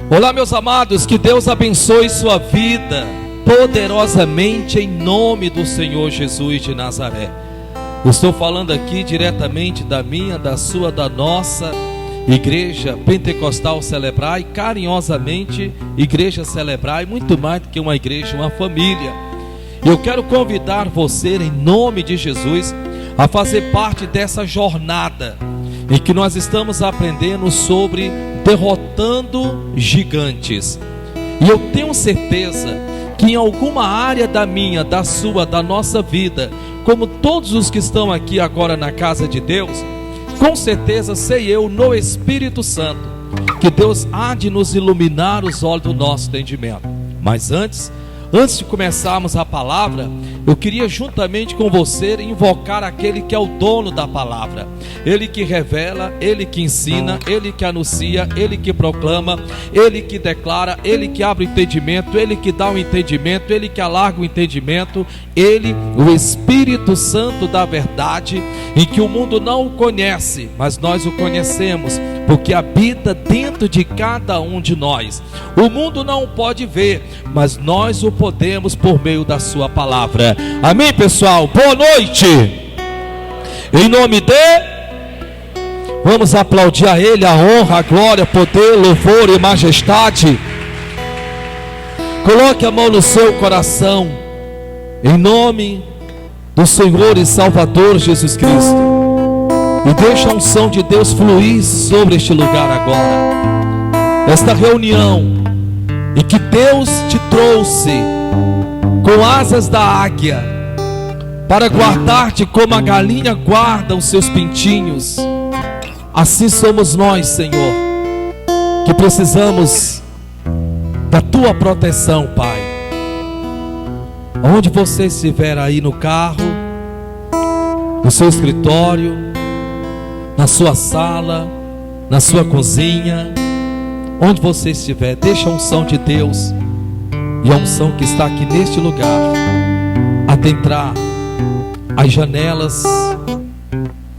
Olá, meus amados, que Deus abençoe sua vida poderosamente em nome do Senhor Jesus de Nazaré. Eu estou falando aqui diretamente da minha, da sua, da nossa Igreja Pentecostal Celebrai, carinhosamente Igreja Celebrai, muito mais do que uma igreja, uma família. Eu quero convidar você em nome de Jesus a fazer parte dessa jornada em que nós estamos aprendendo sobre derrotando gigantes. E eu tenho certeza que em alguma área da minha, da sua, da nossa vida, como todos os que estão aqui agora na casa de Deus, com certeza sei eu no Espírito Santo que Deus há de nos iluminar os olhos do nosso entendimento. Mas antes de começarmos a palavra, eu queria juntamente com você invocar aquele que é o dono da palavra, ele que revela, ele que ensina, ele que anuncia, ele que proclama, ele que declara, ele que abre o entendimento, ele que dá o entendimento, ele que alarga o entendimento, ele, o Espírito Santo da verdade, em que o mundo não o conhece, mas nós o conhecemos, porque habita dentro de cada um de nós. O mundo não o pode ver, mas nós o podemos por meio da sua palavra. Amém, pessoal? Boa noite. Em nome de... Vamos aplaudir a Ele, a honra, a glória, poder, louvor e majestade. Coloque a mão no seu coração, em nome do Senhor e Salvador Jesus Cristo, e deixa a unção de Deus fluir sobre este lugar agora. Esta reunião em que Deus te trouxe com asas da águia para guardar-te como a galinha guarda os seus pintinhos. Assim somos nós, Senhor, que precisamos da tua proteção, Pai. Onde você estiver aí, no carro, no seu escritório, na sua sala, na sua cozinha, onde você estiver, deixa a unção de Deus e a unção que está aqui neste lugar adentrar as janelas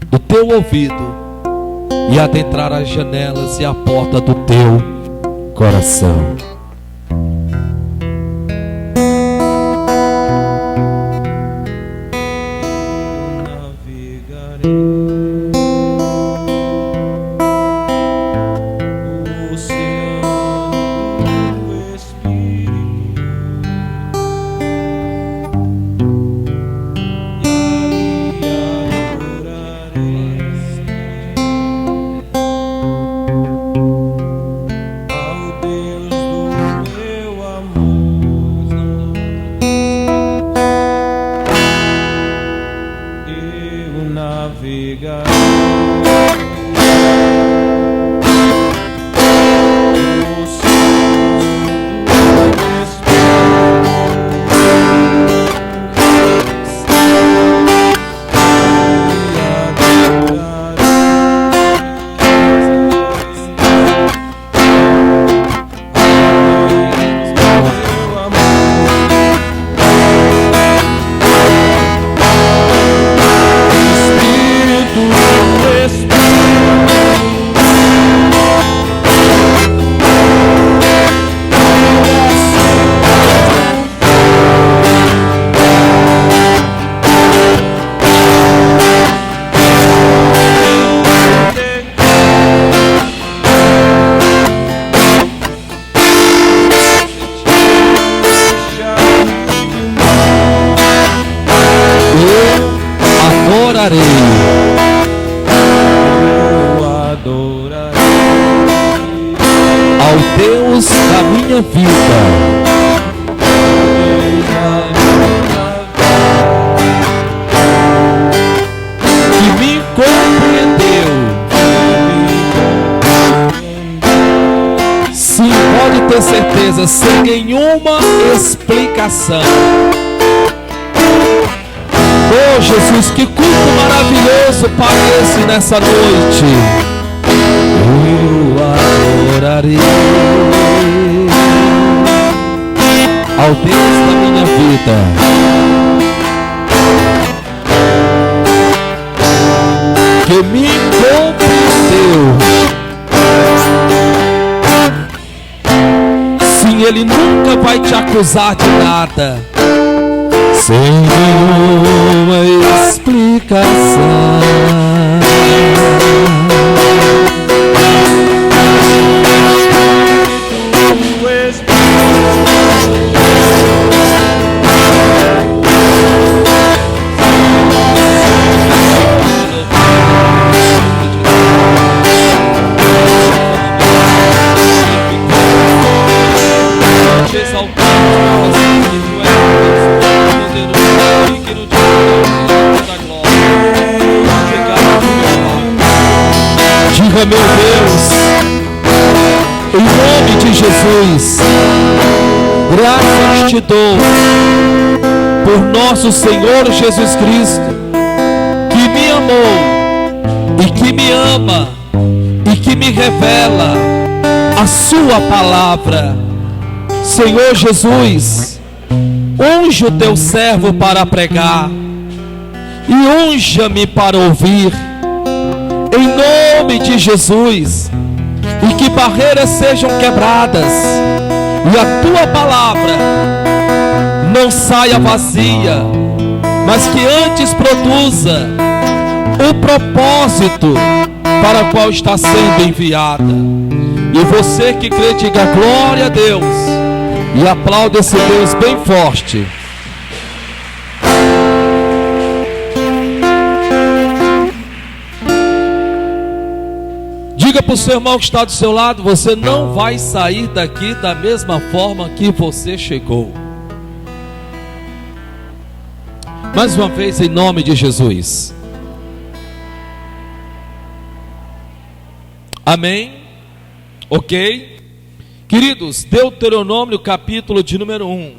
do teu ouvido e adentrar as janelas e a porta do teu coração. Ao Deus da minha vida, que me compreendeu. Sim, pode ter certeza, sem nenhuma explicação. Oh Jesus, que culto maravilhoso parece nessa noite. Eu adorarei ao Deus da minha vida, que me compreendeu. assim Ele nunca vai te acusar de nada, sem nenhuma explicação. Diga, meu Deus, em nome de Jesus, graças te dou por nosso Senhor Jesus Cristo, que me amou e que me ama e que me revela a sua palavra. Senhor Jesus, unge o teu servo para pregar e unja-me para ouvir, em nome de Jesus, e que barreiras sejam quebradas e a tua palavra não saia vazia, mas que antes produza o propósito para o qual está sendo enviada. E você que crê, diga glória a Deus e aplauda esse Deus bem forte. Diga para o seu irmão que está do seu lado: você não vai sair daqui da mesma forma que você chegou. Mais uma vez, em nome de Jesus. Amém? Ok? Queridos, Deuteronômio capítulo de número 1.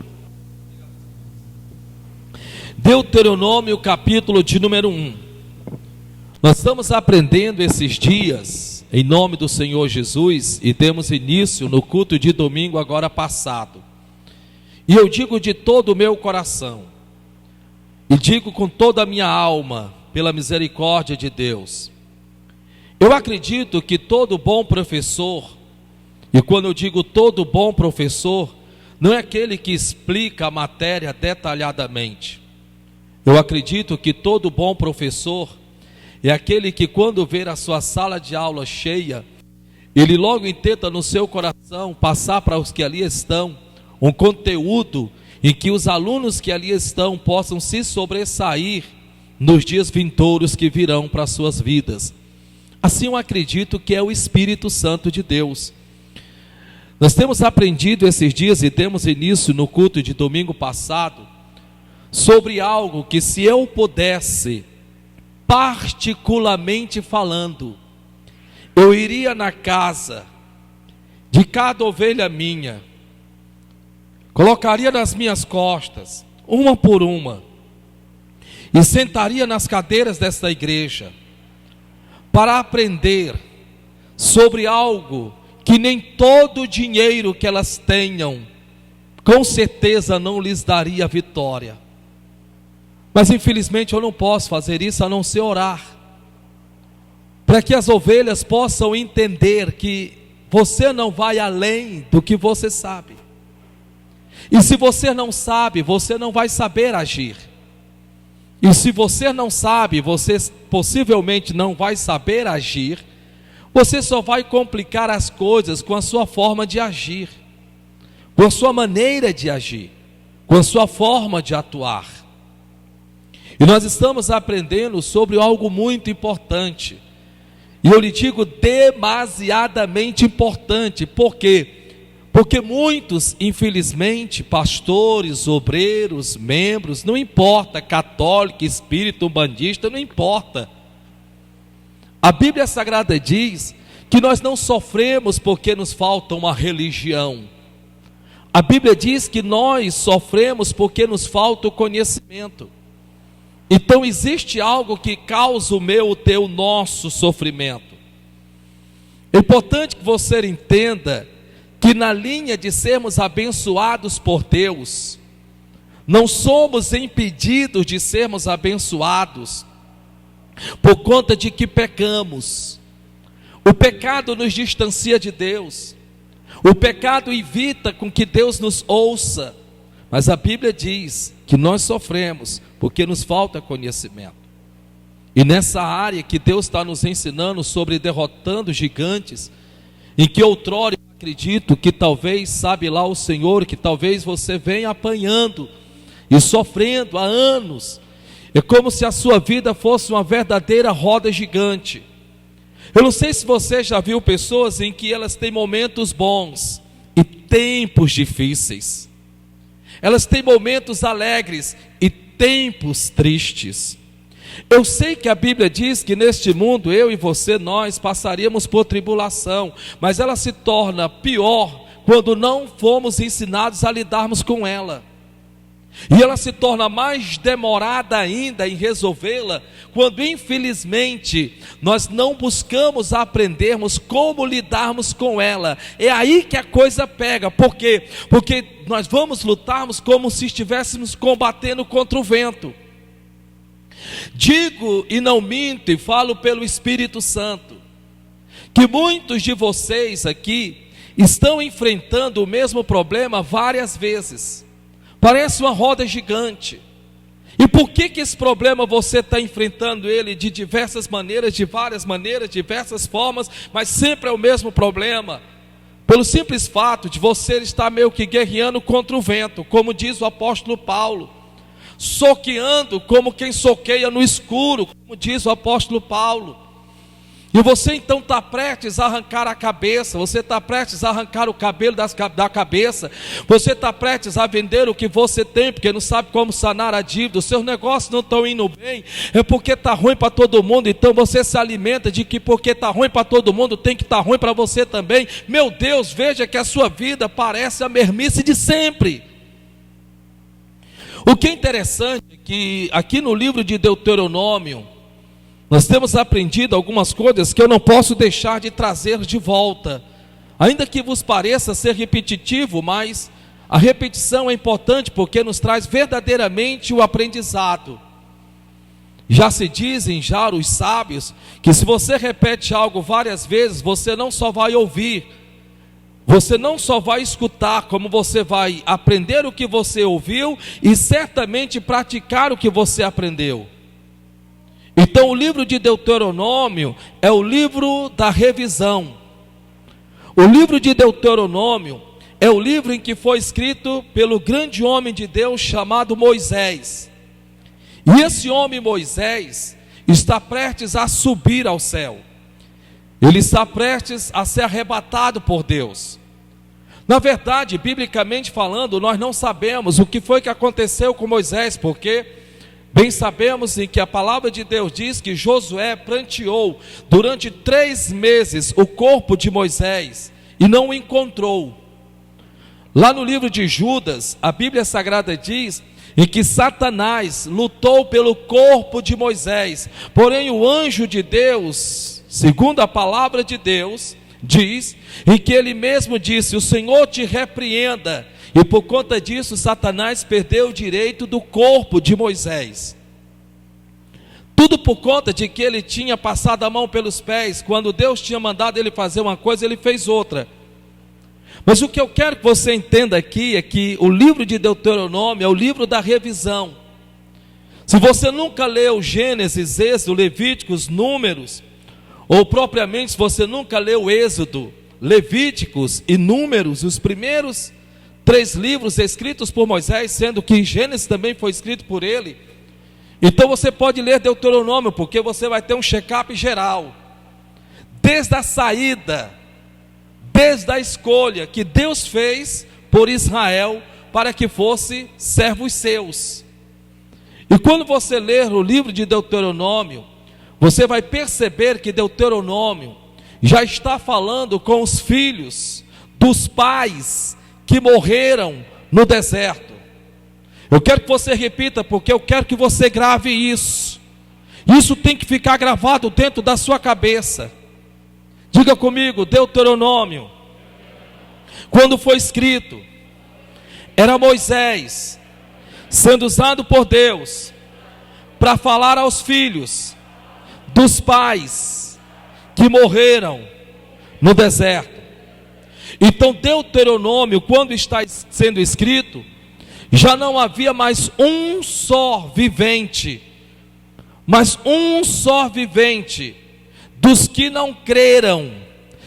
Deuteronômio capítulo de número 1. Nós estamos aprendendo esses dias, em nome do Senhor Jesus, e demos início no culto de domingo agora passado. E eu digo de todo o meu coração, e digo com toda a minha alma, pela misericórdia de Deus, eu acredito que todo bom professor, e quando eu digo todo bom professor, não é aquele que explica a matéria detalhadamente. Eu acredito que todo bom professor é aquele que, quando ver a sua sala de aula cheia, ele logo tenta no seu coração passar para os que ali estão um conteúdo em que os alunos que ali estão possam se sobressair nos dias vindouros que virão para as suas vidas. Assim eu acredito que é o Espírito Santo de Deus. Nós temos aprendido esses dias e demos início no culto de domingo passado sobre algo que, se eu pudesse, particularmente falando, eu iria na casa de cada ovelha minha, colocaria nas minhas costas, uma por uma, e sentaria nas cadeiras desta igreja, para aprender sobre algo que nem todo o dinheiro que elas tenham, com certeza não lhes daria vitória. Mas infelizmente eu não posso fazer isso a não ser orar, para que as ovelhas possam entender que você não vai além do que você sabe. E se você não sabe, você não vai saber agir. E se você não sabe, você possivelmente não vai saber agir. Você só vai complicar as coisas com a sua forma de agir, com a sua maneira de agir, com a sua forma de atuar. E nós estamos aprendendo sobre algo muito importante. E eu lhe digo demasiadamente importante. Por quê? Porque muitos, infelizmente, pastores, obreiros, membros, não importa, católico, espírita, umbandista, não importa. A Bíblia Sagrada diz que nós não sofremos porque nos falta uma religião. A Bíblia diz que nós sofremos porque nos falta o conhecimento. Então existe algo que causa o meu, o teu, o nosso sofrimento. É importante que você entenda que na linha de sermos abençoados por Deus, não somos impedidos de sermos abençoados por conta de que pecamos. O pecado nos distancia de Deus. O pecado evita com que Deus nos ouça, mas a Bíblia diz que nós sofremos porque nos falta conhecimento. E nessa área que Deus está nos ensinando sobre derrotando gigantes, em que outrora eu acredito que talvez, sabe lá o Senhor, que talvez você venha apanhando e sofrendo há anos. É como se a sua vida fosse uma verdadeira roda gigante. Eu não sei se você já viu pessoas em que elas têm momentos bons e tempos difíceis. Elas têm momentos alegres e tempos tristes. Eu sei que a Bíblia diz que neste mundo, eu e você, nós passaríamos por tribulação, mas ela se torna pior quando não fomos ensinados a lidarmos com ela. E ela se torna mais demorada ainda em resolvê-la, quando infelizmente nós não buscamos aprendermos como lidarmos com ela. É aí que a coisa pega. Por quê? Porque nós vamos lutarmos como se estivéssemos combatendo contra o vento. Digo e não minto, e falo pelo Espírito Santo, que muitos de vocês aqui estão enfrentando o mesmo problema várias vezes. Parece uma roda gigante. E por que esse problema você está enfrentando ele de diversas maneiras, de várias maneiras, diversas formas, mas sempre é o mesmo problema? Pelo simples fato de você estar meio que guerreando contra o vento, como diz o apóstolo Paulo, soqueando como quem soqueia no escuro, como diz o apóstolo Paulo. E você então está prestes a arrancar a cabeça, você está prestes a arrancar o cabelo da cabeça, você está prestes a vender o que você tem, porque não sabe como sanar a dívida, os seus negócios não estão indo bem, é porque está ruim para todo mundo, então você se alimenta de que porque está ruim para todo mundo, tem que estar ruim para você também. Meu Deus, veja que a sua vida parece a mesmice de sempre. O que é interessante é que aqui no livro de Deuteronômio, nós temos aprendido algumas coisas que eu não posso deixar de trazer de volta. Ainda que vos pareça ser repetitivo, mas a repetição é importante porque nos traz verdadeiramente o aprendizado. Já se dizem já os sábios que se você repete algo várias vezes, você não só vai ouvir, você não só vai escutar, como você vai aprender o que você ouviu e certamente praticar o que você aprendeu. Então o livro de Deuteronômio é o livro da revisão. O livro de Deuteronômio é o livro em que foi escrito pelo grande homem de Deus chamado Moisés. E esse homem Moisés está prestes a subir ao céu. Ele está prestes a ser arrebatado por Deus. Na verdade, biblicamente falando, nós não sabemos o que foi que aconteceu com Moisés, porque bem sabemos em que a palavra de Deus diz que Josué pranteou durante 3 meses o corpo de Moisés e não o encontrou. Lá no livro de Judas, a Bíblia Sagrada diz em que Satanás lutou pelo corpo de Moisés, porém o anjo de Deus, segundo a palavra de Deus, diz em que ele mesmo disse: o Senhor te repreenda. E por conta disso Satanás perdeu o direito do corpo de Moisés. Tudo por conta de que ele tinha passado a mão pelos pés. Quando Deus tinha mandado ele fazer uma coisa, ele fez outra. Mas o que eu quero que você entenda aqui é que o livro de Deuteronômio é o livro da revisão. Se você nunca leu Gênesis, Êxodo, Levíticos, Números, ou propriamente se você nunca leu Êxodo, Levíticos e Números, os primeiros 3 livros escritos por Moisés, sendo que Gênesis também foi escrito por ele, então você pode ler Deuteronômio, porque você vai ter um check-up geral, desde a saída, desde a escolha que Deus fez por Israel, para que fosse servos seus. E quando você ler o livro de Deuteronômio, você vai perceber que Deuteronômio já está falando com os filhos dos pais que morreram no deserto. Eu quero que você repita, porque eu quero que você grave isso. Isso tem que ficar gravado dentro da sua cabeça. Diga comigo: Deuteronômio, quando foi escrito, era Moisés sendo usado por Deus para falar aos filhos dos pais que morreram no deserto. Então Deuteronômio, quando está sendo escrito, já não havia mais um só vivente, mas um só vivente dos que não creram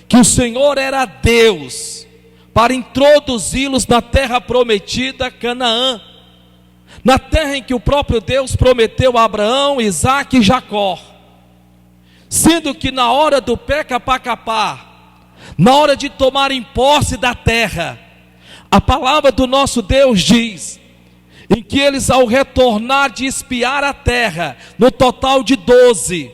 que o Senhor era Deus, para introduzi-los na terra prometida, Canaã, na terra em que o próprio Deus prometeu a Abraão, Isaque e Jacó. Sendo que na hora do pé capá, na hora de tomarem posse da terra, a palavra do nosso Deus diz, em que eles, ao retornar de espiar a terra, no total de 12,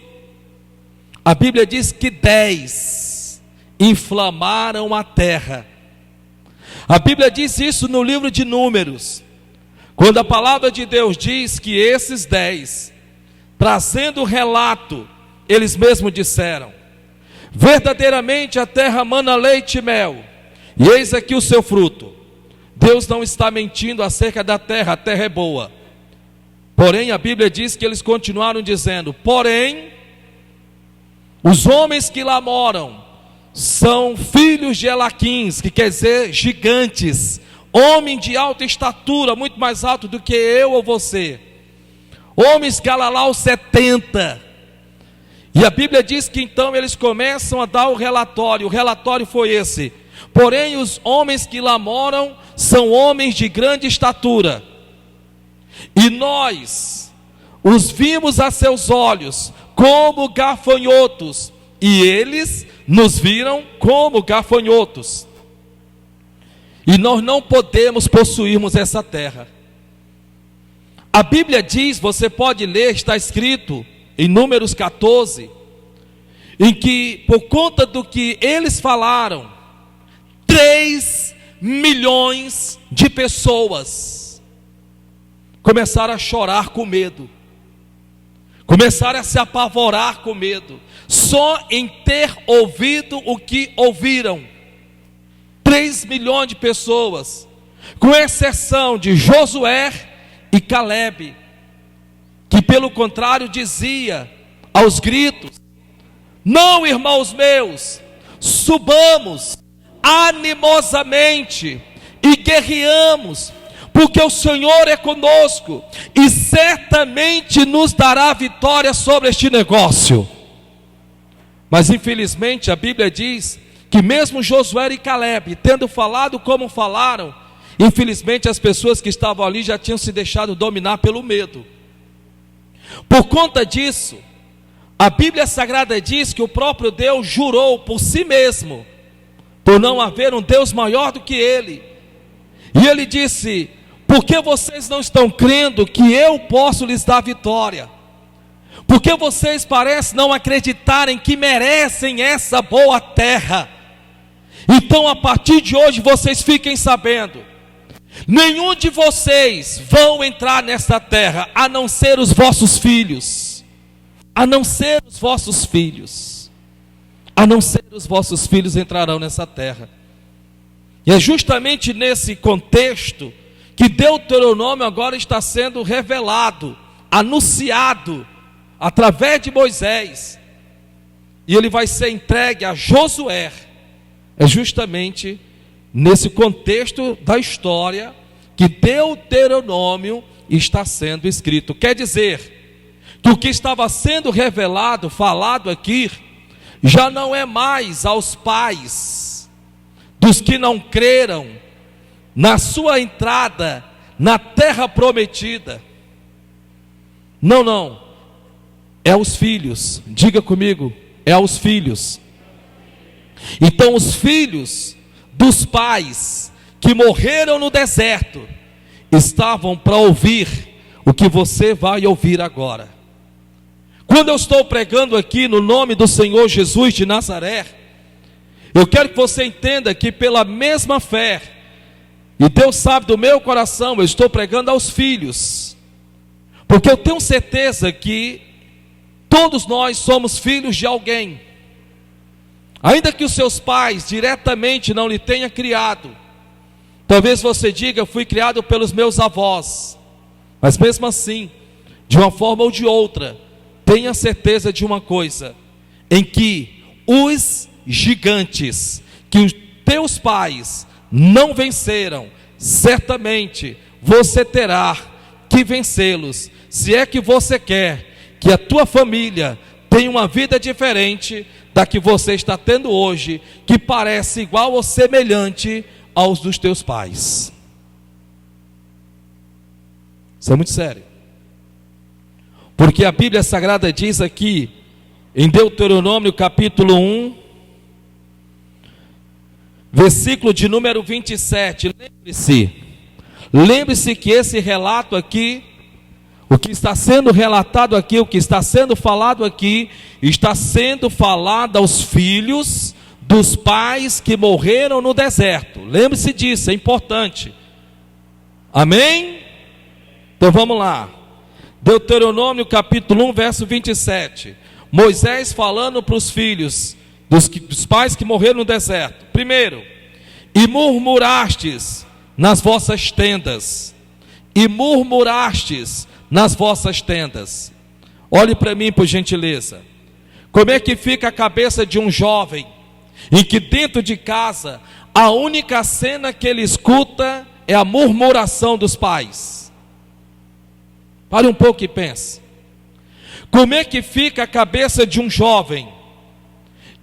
a Bíblia diz que 10 inflamaram a terra. A Bíblia diz isso no livro de Números, quando a palavra de Deus diz que esses 10, trazendo o relato, eles mesmos disseram: verdadeiramente a terra mana leite e mel, e eis aqui o seu fruto. Deus não está mentindo acerca da terra, a terra é boa. Porém, a Bíblia diz que eles continuaram dizendo: porém, os homens que lá moram são filhos de Elaquins, que quer dizer gigantes, homem de alta estatura, muito mais alto do que eu ou você, homens Galalau 70. E a Bíblia diz que então eles começam a dar o relatório foi esse: porém os homens que lá moram são homens de grande estatura, e nós os vimos a seus olhos como gafanhotos, e eles nos viram como gafanhotos, e nós não podemos possuirmos essa terra. A Bíblia diz, você pode ler, está escrito em Números 14, em que por conta do que eles falaram, 3 milhões de pessoas começaram a chorar com medo, começaram a se apavorar com medo, só em ter ouvido o que ouviram. 3 milhões de pessoas, com exceção de Josué e Calebe, que pelo contrário dizia aos gritos: não, irmãos meus, subamos animosamente e guerreamos, porque o Senhor é conosco e certamente nos dará vitória sobre este negócio. Mas infelizmente a Bíblia diz que mesmo Josué e Calebe, tendo falado como falaram, infelizmente as pessoas que estavam ali já tinham se deixado dominar pelo medo. Por conta disso, a Bíblia Sagrada diz que o próprio Deus jurou por si mesmo, por não haver um Deus maior do que Ele. E Ele disse: por que vocês não estão crendo que eu posso lhes dar vitória? Por que vocês parecem não acreditarem que merecem essa boa terra? Então a partir de hoje vocês fiquem sabendo, nenhum de vocês vão entrar nessa terra, a não ser os vossos filhos. A não ser os vossos filhos. A não ser os vossos filhos entrarão nessa terra. E é justamente nesse contexto que Deuteronômio agora está sendo revelado, anunciado, através de Moisés. E ele vai ser entregue a Josué. É justamente nesse contexto da história que Deuteronômio está sendo escrito. Quer dizer que o que estava sendo revelado, falado aqui, já não é mais aos pais dos que não creram na sua entrada na terra prometida. Não, é aos filhos. Diga comigo, é aos filhos. Então os filhos dos pais que morreram no deserto estavam para ouvir o que você vai ouvir agora. Quando eu estou pregando aqui no nome do Senhor Jesus de Nazaré, eu quero que você entenda que pela mesma fé, e Deus sabe do meu coração, eu estou pregando aos filhos, porque eu tenho certeza que todos nós somos filhos de alguém. Ainda que os seus pais diretamente não lhe tenham criado, talvez você diga: eu fui criado pelos meus avós. Mas mesmo assim, de uma forma ou de outra, tenha certeza de uma coisa, em que os gigantes que teus pais não venceram, certamente você terá que vencê-los, se é que você quer que a tua família tenha uma vida diferente da que você está tendo hoje, que parece igual ou semelhante aos dos teus pais. Isso é muito sério, porque a Bíblia Sagrada diz aqui em Deuteronômio capítulo 1, versículo de número 27, lembre-se que esse relato aqui, o que está sendo relatado aqui, o que está sendo falado aqui, está sendo falado aos filhos dos pais que morreram no deserto. Lembre-se disso, é importante. Amém? Então vamos lá. Deuteronômio capítulo 1, verso 27. Moisés falando para os filhos dos pais que morreram no deserto. Primeiro, e murmurastes nas vossas tendas. E murmurastes nas vossas tendas. Olhe para mim, por gentileza. Como é que fica a cabeça de um jovem em que dentro de casa a única cena que ele escuta é a murmuração dos pais? Pare um pouco e pense. Como é que fica a cabeça de um jovem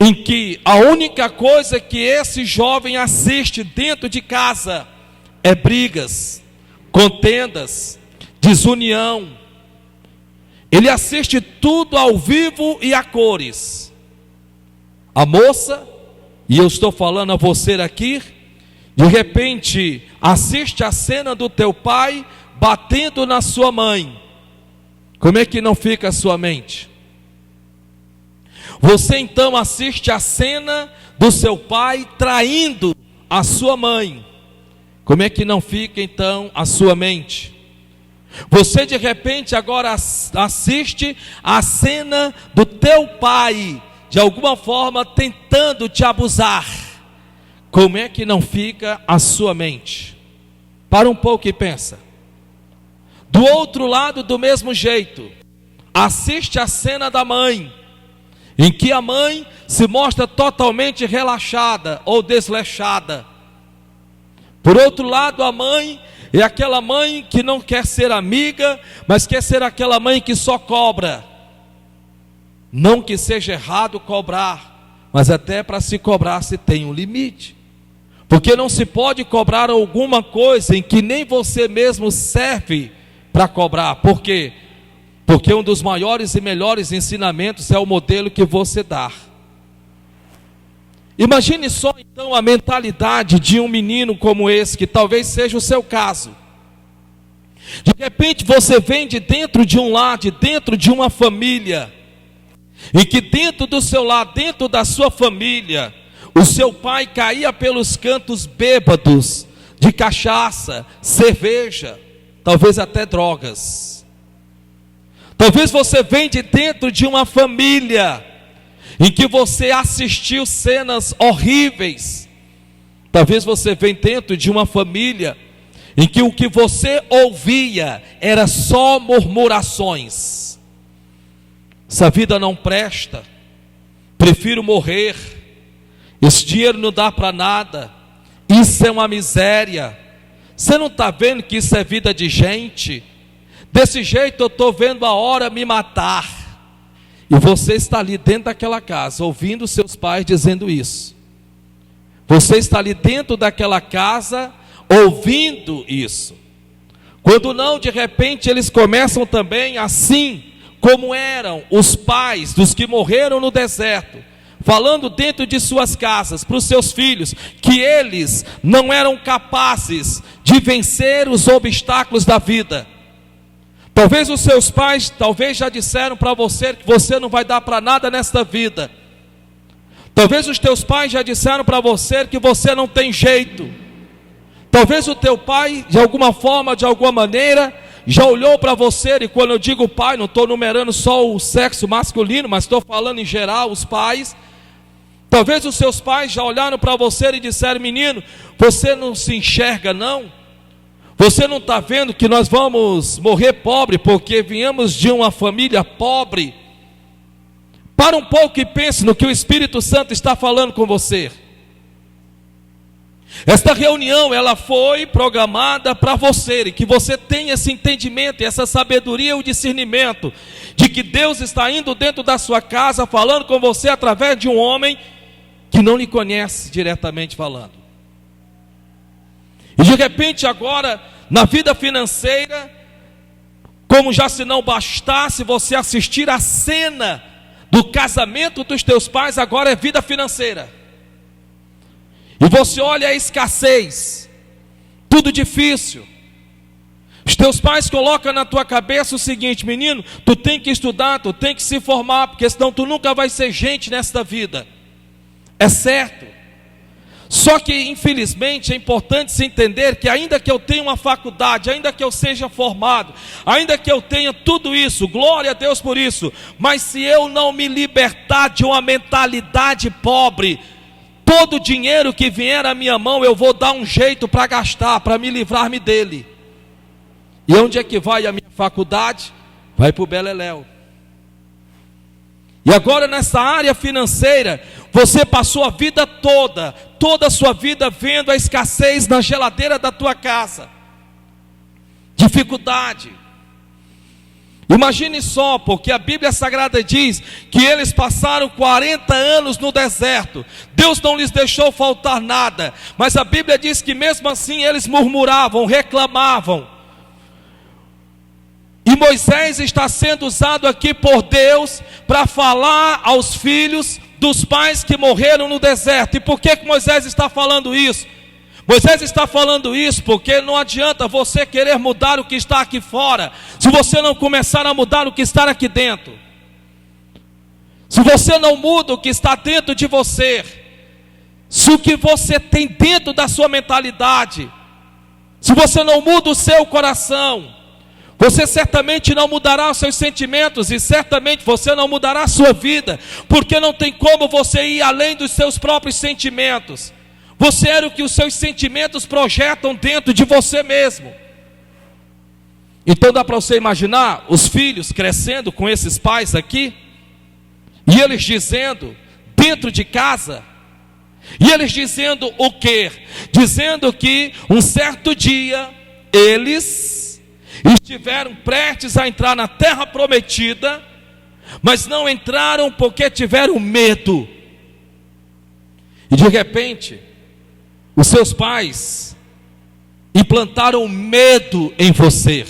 em que a única coisa que esse jovem assiste dentro de casa é brigas, contendas, desunião? Ele assiste tudo ao vivo e a cores. A moça, e eu estou falando a você aqui, de repente assiste a cena do teu pai batendo na sua mãe. Como é que não fica a sua mente? Você então assiste a cena do seu pai traindo a sua mãe. Como é que não fica então a sua mente? Você de repente agora assiste a cena do teu pai, de alguma forma tentando te abusar. Como é que não fica a sua mente? Para um pouco e pensa. Do outro lado, do mesmo jeito, assiste a cena da mãe, em que a mãe se mostra totalmente relaxada ou desleixada. Por outro lado, a mãe é aquela mãe que não quer ser amiga, mas quer ser aquela mãe que só cobra. Não que seja errado cobrar, mas até para se cobrar se tem um limite. Porque não se pode cobrar alguma coisa em que nem você mesmo serve para cobrar. Por quê? Porque um dos maiores e melhores ensinamentos é o modelo que você dá. Imagine só então a mentalidade de um menino como esse, que talvez seja o seu caso. De repente você vem de dentro de um lar, de dentro de uma família, e que dentro do seu lar, dentro da sua família, o seu pai caía pelos cantos bêbados de cachaça, cerveja, talvez até drogas. Talvez você venha de dentro de uma família em que você assistiu cenas horríveis. Talvez você venha dentro de uma família em que o que você ouvia era só murmurações. Essa vida não presta, prefiro morrer, esse dinheiro não dá para nada, isso é uma miséria. Você não está vendo que isso é vida de gente? Desse jeito eu estou vendo a hora me matar. E você está ali dentro daquela casa, ouvindo seus pais dizendo isso. Você está ali dentro daquela casa, ouvindo isso. Quando não, de repente eles começam também assim, como eram os pais dos que morreram no deserto, falando dentro de suas casas, para os seus filhos, que eles não eram capazes de vencer os obstáculos da vida. Talvez os seus pais, já disseram para você que você não vai dar para nada nesta vida. Talvez os teus pais já disseram para você que você não tem jeito. Talvez o teu pai, de alguma forma, de alguma maneira, já olhou para você, e quando eu digo pai, não estou numerando só o sexo masculino, mas estou falando em geral, os pais. Talvez os seus pais já olharam para você e disseram: menino, você não se enxerga não? Você não está vendo que nós vamos morrer pobre, porque viemos de uma família pobre? Para um pouco e pense no que o Espírito Santo está falando com você. Esta reunião, ela foi programada para você, e que você tenha esse entendimento, essa sabedoria e o discernimento, de que Deus está indo dentro da sua casa, falando com você através de um homem que não lhe conhece diretamente falando. E de repente agora, na vida financeira, como já se não bastasse você assistir a cena do casamento dos teus pais, agora é vida financeira. E você olha a escassez, tudo difícil. Os teus pais colocam na tua cabeça o seguinte: menino, tu tem que estudar, tu tem que se formar, porque senão tu nunca vai ser gente nesta vida. É certo. Só que infelizmente é importante se entender que ainda que eu tenha uma faculdade, ainda que eu seja formado, ainda que eu tenha tudo isso, glória a Deus por isso, mas se eu não me libertar de uma mentalidade pobre, todo o dinheiro que vier à minha mão eu vou dar um jeito para gastar, para me livrar-me dele. E onde é que vai a minha faculdade? Vai para o beleléu. E agora nessa área financeira, você passou a vida toda a sua vida vendo a escassez na geladeira da tua casa, dificuldade. Imagine só, porque a Bíblia Sagrada diz que eles passaram 40 anos no deserto, Deus não lhes deixou faltar nada, mas a Bíblia diz que mesmo assim eles murmuravam, reclamavam. E Moisés está sendo usado aqui por Deus para falar aos filhos dos pais que morreram no deserto. E por que Moisés está falando isso? Moisés está falando isso porque não adianta você querer mudar o que está aqui fora, se você não começar a mudar o que está aqui dentro. Se você não muda o que está dentro de você, se o que você tem dentro da sua mentalidade, se você não muda o seu coração, você certamente não mudará os seus sentimentos, e certamente você não mudará a sua vida, porque não tem como você ir além dos seus próprios sentimentos. Você era o que os seus sentimentos projetam dentro de você mesmo. Então dá para você imaginar os filhos crescendo com esses pais aqui, e eles dizendo dentro de casa, e eles dizendo o quê? Dizendo que um certo dia eles estiveram prestes a entrar na terra prometida, mas não entraram porque tiveram medo. E de repente, os seus pais implantaram medo em você.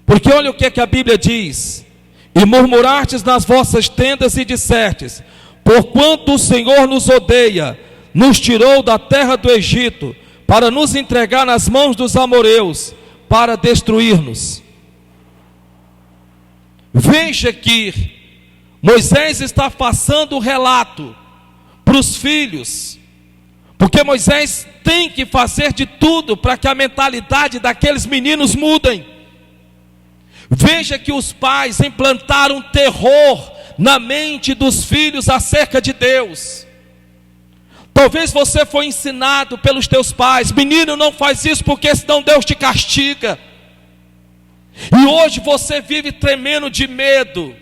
Porque olha o que a Bíblia diz: e murmurastes nas vossas tendas e dissertes: porquanto o Senhor nos odeia, nos tirou da terra do Egito, para nos entregar nas mãos dos amorreus, para destruir-nos. Veja que Moisés está passando o relato para os filhos, porque Moisés tem que fazer de tudo para que a mentalidade daqueles meninos mudem. Veja que os pais implantaram terror na mente dos filhos acerca de Deus. Talvez você foi ensinado pelos teus pais: menino, não faz isso porque senão Deus te castiga. E hoje você vive tremendo de medo.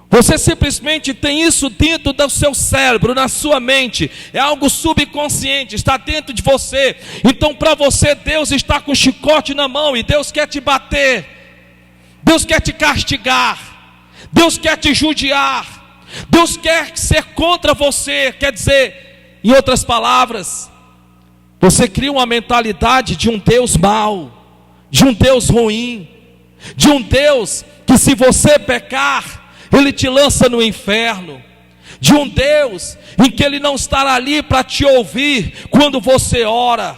Você simplesmente tem isso dentro do seu cérebro, na sua mente. É algo subconsciente, está dentro de você. Então para você Deus está com o chicote na mão, e Deus quer te bater, Deus quer te castigar, Deus quer te judiar, Deus quer ser contra você. Quer dizer, em outras palavras, você cria uma mentalidade de um Deus mau, de um Deus ruim, de um Deus que se você pecar, Ele te lança no inferno, de um Deus em que Ele não estará ali para te ouvir quando você ora,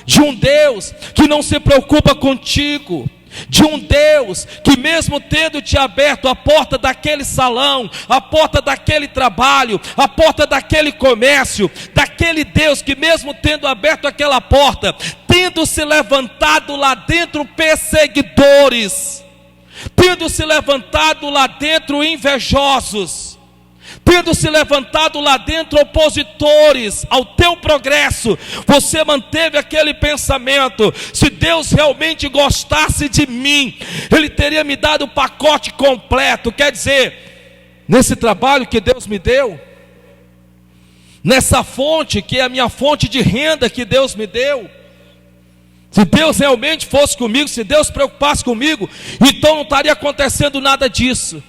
de um Deus que não se preocupa contigo, de um Deus que mesmo tendo te aberto a porta daquele salão, a porta daquele trabalho, a porta daquele comércio, daquele Deus que mesmo tendo aberto aquela porta, tendo se levantado lá dentro perseguidores, tendo se levantado lá dentro invejosos, tendo se levantado lá dentro opositores ao teu progresso, você manteve aquele pensamento: se Deus realmente gostasse de mim, Ele teria me dado o pacote completo. Quer dizer, nesse trabalho que Deus me deu, nessa fonte que é a minha fonte de renda que Deus me deu. Se Deus realmente fosse comigo, se Deus se preocupasse comigo, então não estaria acontecendo nada disso.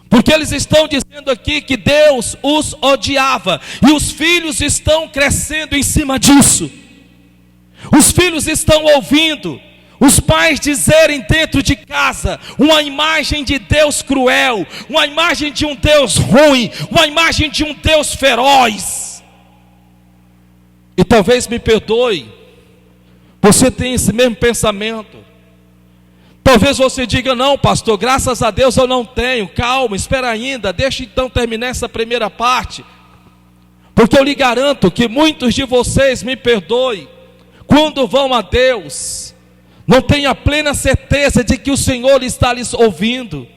Porque eles estão dizendo aqui que Deus os odiava, e os filhos estão crescendo em cima disso. Os filhos estão ouvindo os pais dizerem dentro de casa uma imagem de Deus cruel, uma imagem de um Deus ruim, uma imagem de um Deus feroz. E talvez me perdoe, você tem esse mesmo pensamento. Talvez você diga: não, pastor, graças a Deus eu não tenho. Calma, espera ainda, deixa então terminar essa primeira parte. Porque eu lhe garanto que muitos de vocês, me perdoe, quando vão a Deus, não têm a plena certeza de que o Senhor está lhes ouvindo.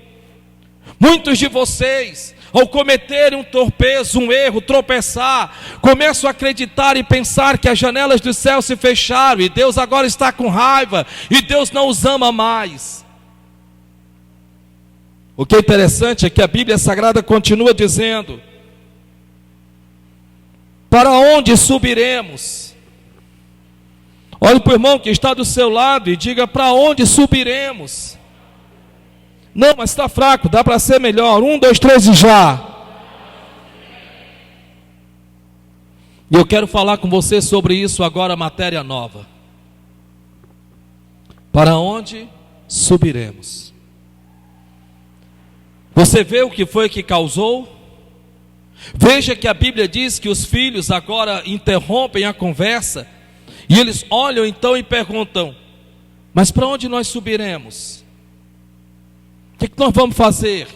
Muitos de vocês, ao cometerem um tropeço, um erro, tropeçar, começam a acreditar e pensar que as janelas do céu se fecharam, e Deus agora está com raiva, e Deus não os ama mais. O que é interessante é que a Bíblia Sagrada continua dizendo: para onde subiremos? Olhe para o irmão que está do seu lado e diga: para onde subiremos? Não, mas está fraco, dá para ser melhor. 1, 2, 3 e já. E eu quero falar com você sobre isso agora, matéria nova. Para onde subiremos? Você vê o que foi que causou? Veja que a Bíblia diz que os filhos agora interrompem a conversa, e eles olham então e perguntam: mas para onde nós subiremos? O que nós vamos fazer?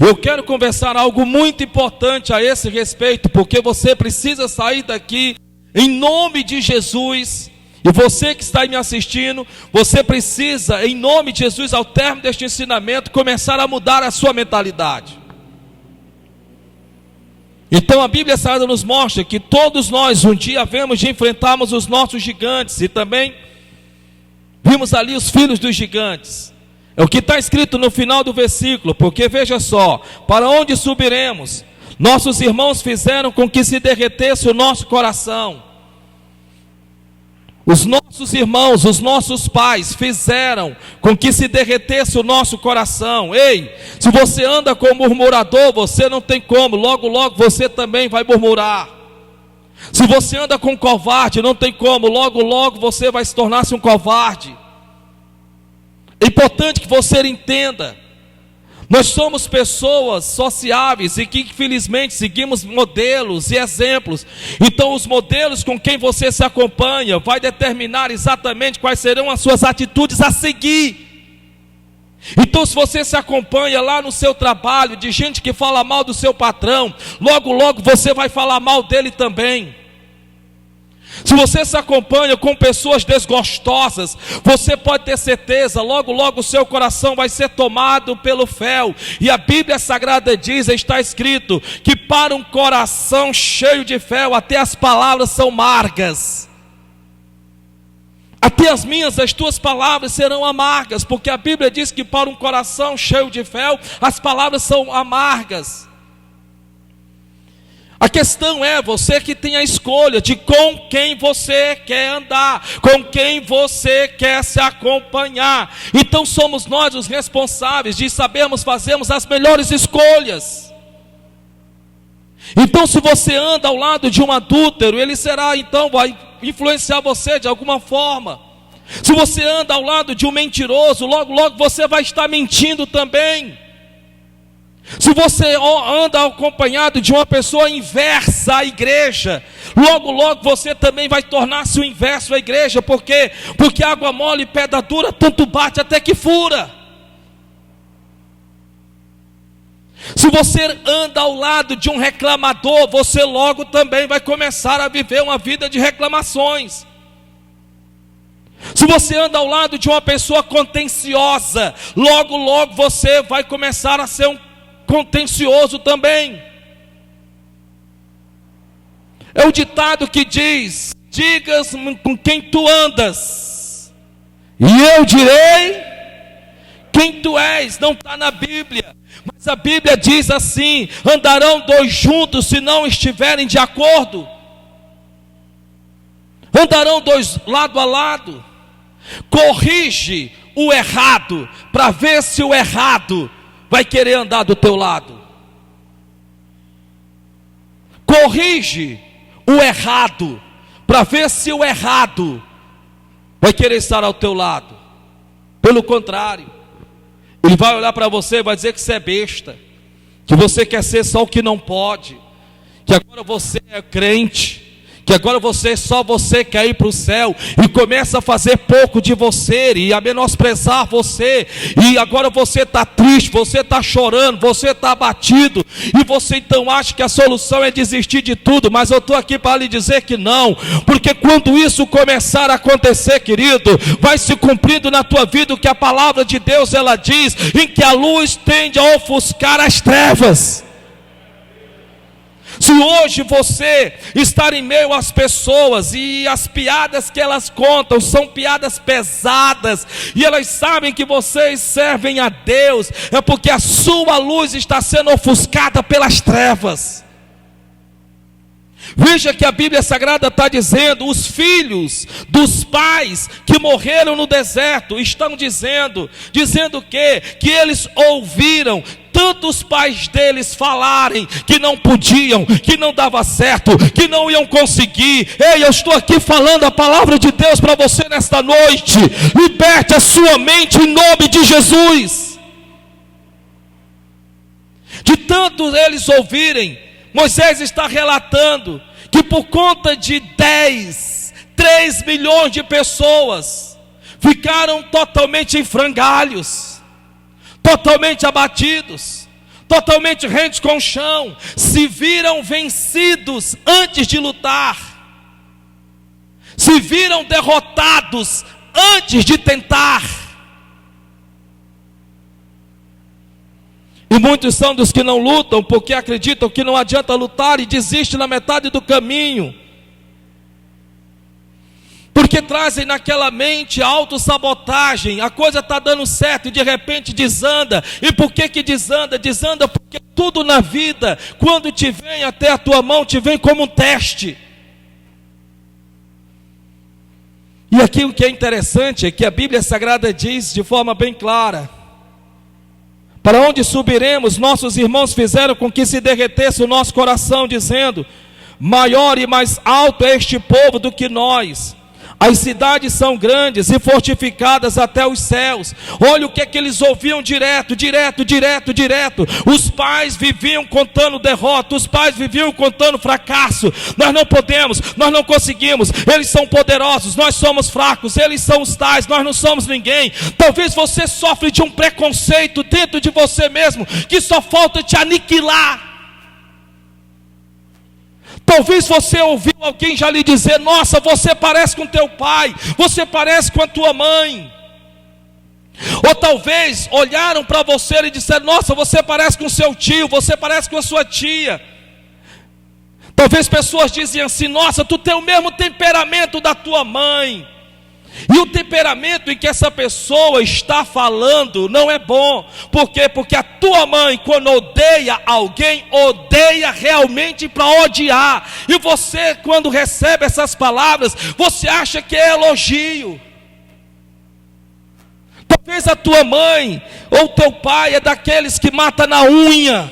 Eu quero conversar algo muito importante a esse respeito, porque você precisa sair daqui em nome de Jesus. E você que está aí me assistindo, você precisa, em nome de Jesus, ao término deste ensinamento, começar a mudar a sua mentalidade. Então a Bíblia Sagrada nos mostra que todos nós um dia havemos de enfrentarmos os nossos gigantes, e também vimos ali os filhos dos gigantes. É o que está escrito no final do versículo, porque veja só: para onde subiremos? Nossos irmãos fizeram com que se derretesse o nosso coração. Os nossos irmãos, os nossos pais fizeram com que se derretesse o nosso coração. Ei, se você anda com murmurador, você não tem como, logo logo você também vai murmurar. Se você anda com covarde, não tem como, logo logo você vai se tornar-se um covarde. É importante que você entenda, nós somos pessoas sociáveis e que infelizmente seguimos modelos e exemplos. Então os modelos com quem você se acompanha vai determinar exatamente quais serão as suas atitudes a seguir. Então se você se acompanha lá no seu trabalho de gente que fala mal do seu patrão, logo logo você vai falar mal dele também. Se você se acompanha com pessoas desgostosas, você pode ter certeza, logo logo o seu coração vai ser tomado pelo fel. E a Bíblia Sagrada diz, está escrito, que para um coração cheio de fel, até as palavras são amargas. Até as tuas palavras serão amargas, porque a Bíblia diz que para um coração cheio de fel, as palavras são amargas. A questão é você que tem a escolha de com quem você quer andar, com quem você quer se acompanhar. Então somos nós os responsáveis de sabermos fazermos as melhores escolhas. Então se você anda ao lado de um adúltero, ele será então, vai influenciar você de alguma forma. Se você anda ao lado de um mentiroso, logo logo você vai estar mentindo também. Se você anda acompanhado de uma pessoa inversa à igreja, logo logo você também vai tornar-se o inverso à igreja. Por quê? Porque água mole e pedra dura, tanto bate até que fura. Se você anda ao lado de um reclamador, você logo também vai começar a viver uma vida de reclamações. Se você anda ao lado de uma pessoa contenciosa, logo logo você vai começar a ser um contencioso também. É o ditado que diz: digas com quem tu andas, e eu direi quem tu és. Não está na Bíblia, Mas a Bíblia diz assim: andarão dois juntos se não estiverem de acordo. Andarão dois lado a lado. Corrige o errado, para ver se o errado vai querer andar do teu lado. Corrige o errado, para ver se o errado vai querer estar ao teu lado. Pelo contrário, ele vai olhar para você e vai dizer que você é besta, que você quer ser só o que não pode, que agora você é crente, que agora só você quer ir para o céu, e começa a fazer pouco de você, e a menosprezar você, e agora você está triste, você está chorando, você está abatido, e você então acha que a solução é desistir de tudo. Mas eu estou aqui para lhe dizer que não, porque quando isso começar a acontecer, querido, vai se cumprindo na tua vida o que a palavra de Deus ela diz, em que a luz tende a ofuscar as trevas. Se hoje você estar em meio às pessoas e as piadas que elas contam são piadas pesadas, e elas sabem que vocês servem a Deus, é porque a sua luz está sendo ofuscada pelas trevas. Veja que a Bíblia Sagrada está dizendo: os filhos dos pais que morreram no deserto estão dizendo que eles ouviram tantos pais deles falarem que não podiam, que não dava certo, que não iam conseguir. Ei, eu estou aqui falando a palavra de Deus para você nesta noite. Liberte a sua mente em nome de Jesus. De tanto eles ouvirem, Moisés está relatando que por conta de 3 milhões de pessoas ficaram totalmente em frangalhos, totalmente abatidos, totalmente rendidos com o chão, se viram vencidos antes de lutar, se viram derrotados antes de tentar. E muitos são dos que não lutam, porque acreditam que não adianta lutar e desistem na metade do caminho, porque trazem naquela mente a autossabotagem. A coisa está dando certo e de repente desanda. E por que desanda? Desanda porque tudo na vida, quando te vem até a tua mão, te vem como um teste. E aqui o que é interessante é que a Bíblia Sagrada diz de forma bem clara: para onde subiremos? Nossos irmãos fizeram com que se derretesse o nosso coração, dizendo: maior e mais alto é este povo do que nós. As cidades são grandes e fortificadas até os céus. Olha o que é que eles ouviam direto. Os pais viviam contando derrota, os pais viviam contando fracasso. Nós não podemos, nós não conseguimos, eles são poderosos, nós somos fracos, eles são os tais, nós não somos ninguém. Talvez você sofre de um preconceito dentro de você mesmo, que só falta te aniquilar. Talvez você ouviu alguém já lhe dizer: nossa, você parece com teu pai, você parece com a tua mãe. Ou talvez olharam para você e disseram: nossa, você parece com seu tio, você parece com a sua tia. Talvez pessoas diziam assim: nossa, tu tem o mesmo temperamento da tua mãe. E o temperamento em que essa pessoa está falando não é bom. Por quê? Porque a tua mãe, quando odeia alguém, odeia realmente para odiar. E você, quando recebe essas palavras, você acha que é elogio. Talvez a tua mãe ou teu pai é daqueles que mata na unha.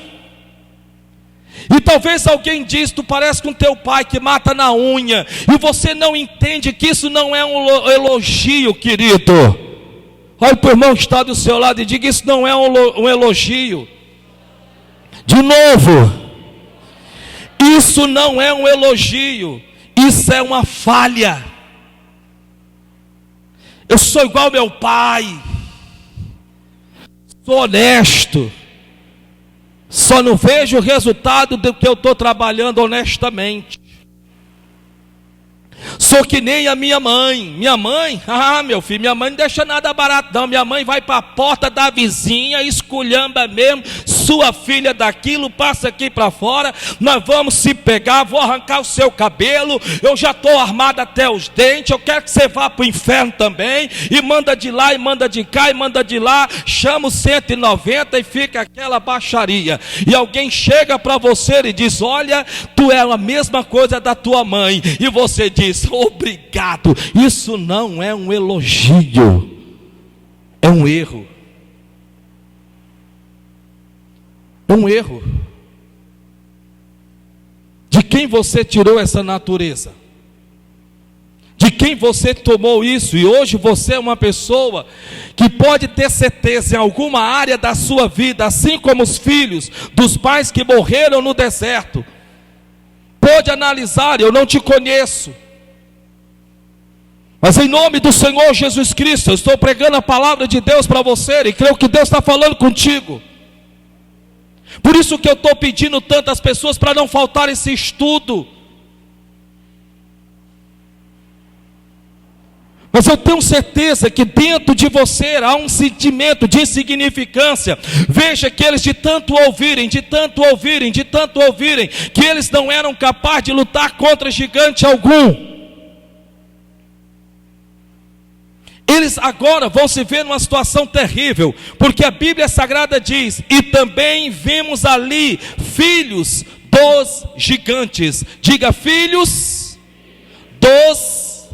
E talvez alguém diz: tu parece com teu pai que mata na unha. E você não entende que isso não é um elogio, querido. Olha para o irmão que está do seu lado e diga: isso não é um elogio. De novo, isso não é um elogio, isso é uma falha. Eu sou igual ao meu pai, sou honesto, só não vejo o resultado do que eu estou trabalhando honestamente. Sou que nem a minha mãe. Minha mãe, meu filho, minha mãe não deixa nada barato não. Minha mãe vai para a porta da vizinha, esculhamba mesmo, sua filha daquilo, passa aqui para fora, nós vamos se pegar, vou arrancar o seu cabelo, eu já estou armado até os dentes, eu quero que você vá para o inferno também, e manda de lá, e manda de cá, e manda de lá, chama o 190 e fica aquela baixaria. E alguém chega para você e diz: olha, tu é a mesma coisa da tua mãe, e você diz: obrigado. Isso não é um elogio, é um erro. É um erro. De quem você tirou essa natureza? De quem você tomou isso? E hoje você é uma pessoa que pode ter certeza em alguma área da sua vida, assim como os filhos dos pais que morreram no deserto. Pode analisar: eu não te conheço, mas em nome do Senhor Jesus Cristo, eu estou pregando a palavra de Deus para você, e creio que Deus está falando contigo. Por isso que eu estou pedindo tantas pessoas para não faltar esse estudo. Mas eu tenho certeza que dentro de você há um sentimento de insignificância. Veja que eles de tanto ouvirem, que eles não eram capazes de lutar contra gigante algum. Eles agora vão se ver numa situação terrível, porque a Bíblia Sagrada diz: e também vimos ali filhos dos gigantes. Diga: filhos dos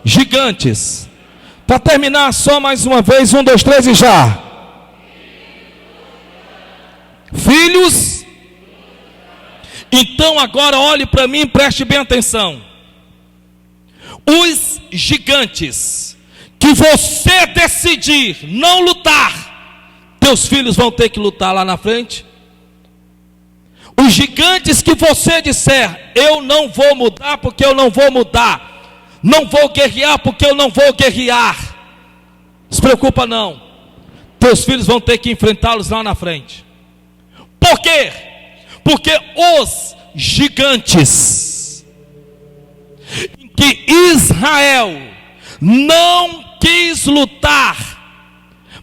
gigantes. Para terminar, só mais uma vez, 1, 2, 3 e já. Filhos. Então agora olhe para mim e preste bem atenção. Os gigantes que você decidir não lutar, teus filhos vão ter que lutar lá na frente. Os gigantes que você disser: eu não vou mudar porque eu não vou mudar, não vou guerrear porque eu não vou guerrear, não se preocupa não, teus filhos vão ter que enfrentá-los lá na frente. Por quê? Porque os gigantes que Israel não quis lutar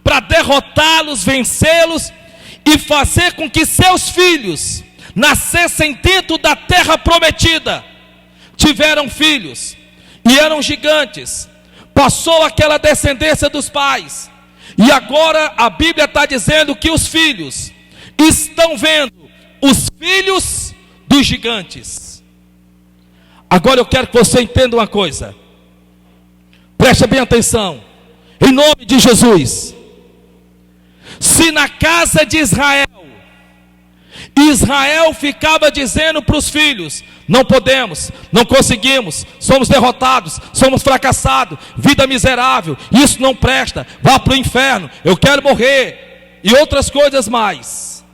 para derrotá-los, vencê-los e fazer com que seus filhos nascessem dentro da terra prometida. Tiveram filhos e eram gigantes, passou aquela descendência dos pais, e agora a Bíblia está dizendo que os filhos estão vendo os filhos dos gigantes. Agora eu quero que você entenda uma coisa, preste bem atenção, em nome de Jesus. Se na casa de Israel ficava dizendo para os filhos: não podemos, não conseguimos, somos derrotados, somos fracassados, vida miserável, isso não presta, vá para o inferno, eu quero morrer, e outras coisas mais.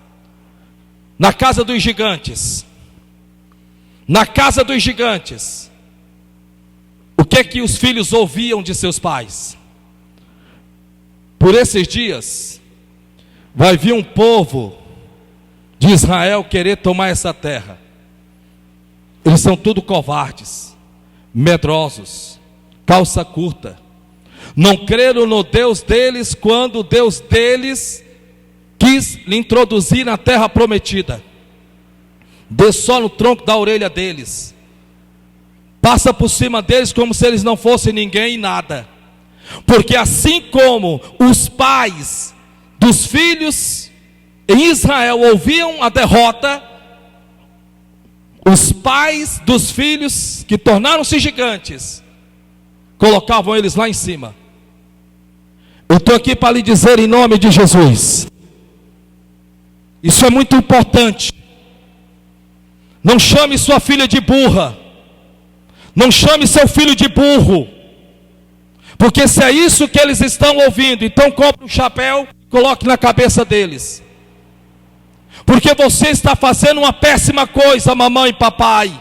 Na casa dos gigantes, o que é que os filhos ouviam de seus pais? Por esses dias vai vir um povo de Israel querer tomar essa terra. Eles são tudo covardes, medrosos, calça curta, não creram no Deus deles quando o Deus deles quis lhe introduzir na terra prometida. Dê só no tronco da orelha deles, passa por cima deles como se eles não fossem ninguém e nada. Porque assim como os pais dos filhos em Israel ouviam a derrota, os pais dos filhos que tornaram-se gigantes colocavam eles lá em cima. Eu estou aqui para lhe dizer em nome de Jesus, isso é muito importante. Não chame sua filha de burra, não chame seu filho de burro, porque se é isso que eles estão ouvindo, então compre um chapéu e coloque na cabeça deles. Porque você está fazendo uma péssima coisa, mamãe e papai.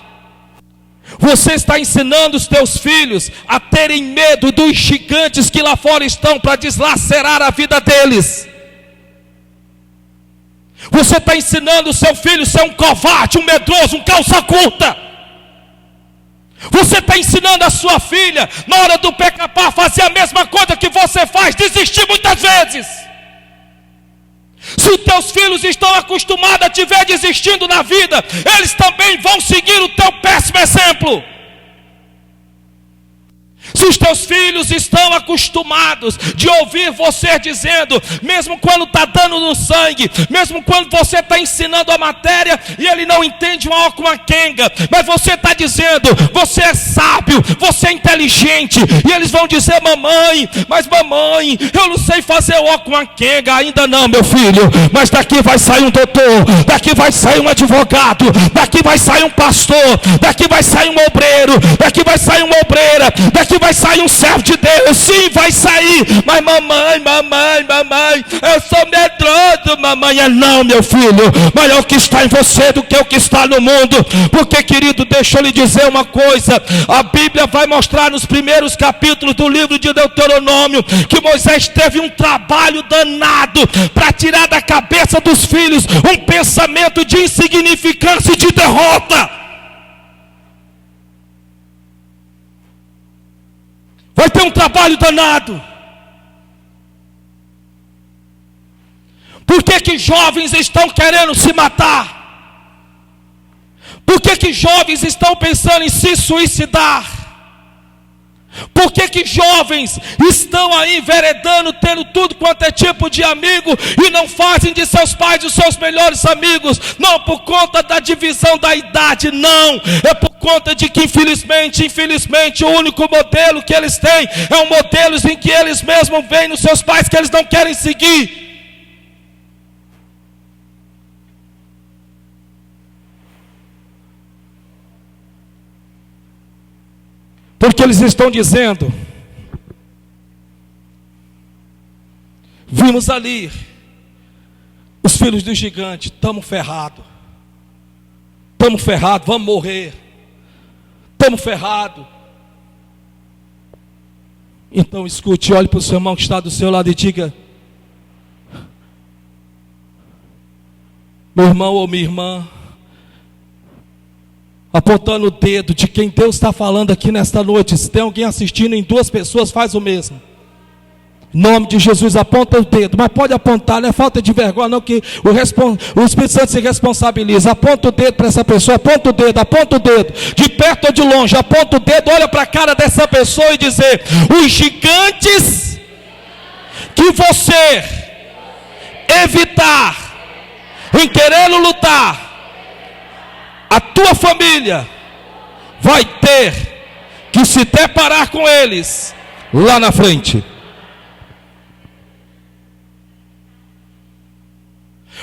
Você está ensinando os teus filhos a terem medo dos gigantes que lá fora estão para deslacerar a vida deles. Você está ensinando o seu filho a ser um covarde, um medroso, um calça curta. Você está ensinando a sua filha, na hora do pé-capar, fazer a mesma coisa que você faz, desistir muitas vezes. Se os teus filhos estão acostumados a te ver desistindo na vida, eles também vão seguir o teu péssimo exemplo. Se os teus filhos estão acostumados de ouvir você dizendo, mesmo quando está dando no sangue, mesmo quando você está ensinando a matéria e ele não entende uma com uma quenga, mas você está dizendo, você é sábio, você é inteligente, e eles vão dizer, mamãe, mas mamãe, eu não sei fazer o com uma quenga, ainda não, meu filho, mas daqui vai sair um doutor, daqui vai sair um advogado, daqui vai sair um pastor, daqui vai sair um obreiro, daqui vai sair uma obreira, daqui vai sair um servo de Deus, sim, vai sair, mas mamãe, eu sou medroso, mamãe. Não, meu filho, maior o que está em você do que o que está no mundo, porque, querido, deixa eu lhe dizer uma coisa, a Bíblia vai mostrar nos primeiros capítulos do livro de Deuteronômio, que Moisés teve um trabalho danado, para tirar da cabeça dos filhos, um pensamento de insignificância e de derrota. Vai ter um trabalho danado. Por que jovens estão querendo se matar? Por que jovens estão pensando em se suicidar? Por que jovens estão aí enveredando, tendo tudo quanto é tipo de amigo, e não fazem de seus pais os seus melhores amigos? Não por conta da divisão da idade, não. É por conta de que infelizmente, o único modelo que eles têm é um modelo em que eles mesmos veem nos seus pais que eles não querem seguir. Porque eles estão dizendo, vimos ali os filhos do gigante, estamos ferrados, vamos morrer, estamos ferrados. Então escute, olhe para o seu irmão que está do seu lado e diga, meu irmão ou minha irmã, apontando o dedo de quem Deus está falando aqui nesta noite. Se tem alguém assistindo em 2 pessoas, faz o mesmo. Em nome de Jesus, aponta o dedo. Mas pode apontar, não é falta de vergonha não, que o Espírito Santo se responsabiliza. Aponta o dedo para essa pessoa, aponta o dedo, de perto ou de longe, aponta o dedo, olha para a cara dessa pessoa e dizer, os gigantes que você evitar em querendo lutar, a tua família vai ter que se deparar com eles lá na frente.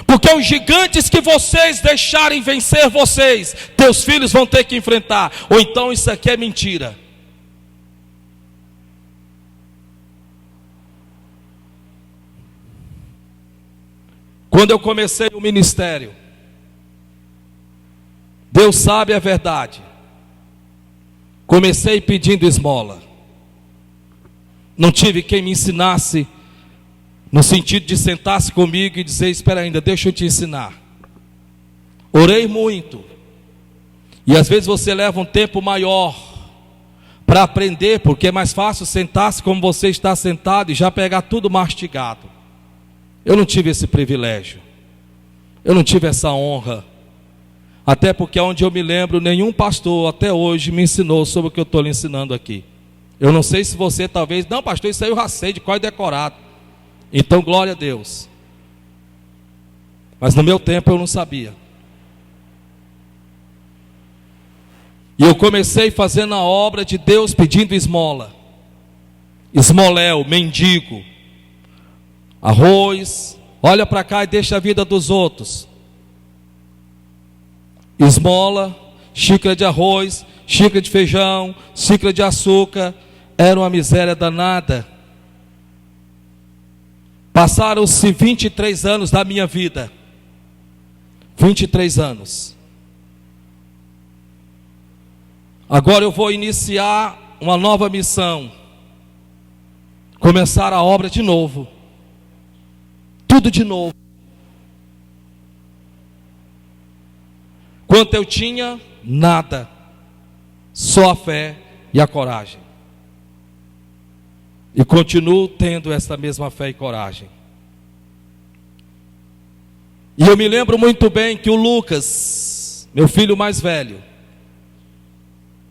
Porque os gigantes que vocês deixarem vencer vocês, teus filhos vão ter que enfrentar. Ou então isso aqui é mentira. Quando eu comecei o ministério, Deus sabe a verdade, comecei pedindo esmola, não tive quem me ensinasse, no sentido de sentar-se comigo e dizer, espera ainda, deixa eu te ensinar. Orei muito, e às vezes você leva um tempo maior para aprender, porque é mais fácil sentar-se como você está sentado e já pegar tudo mastigado. Eu não tive esse privilégio, eu não tive essa honra. Até porque onde eu me lembro, nenhum pastor até hoje me ensinou sobre o que eu estou lhe ensinando aqui. Eu não sei se você talvez, não pastor, isso aí eu já sei de qual é decorado. Então glória a Deus. Mas no meu tempo eu não sabia. E eu comecei fazendo a obra de Deus pedindo esmola. Esmoléu, mendigo. Arroz, olha para cá e deixa a vida dos outros. Esmola, xícara de arroz, xícara de feijão, xícara de açúcar, era uma miséria danada. Passaram-se 23 anos da minha vida, 23 anos. Agora eu vou iniciar uma nova missão, começar a obra de novo, tudo de novo. Quanto eu tinha, nada, só a fé e a coragem. E continuo tendo essa mesma fé e coragem. E eu me lembro muito bem que o Lucas, meu filho mais velho,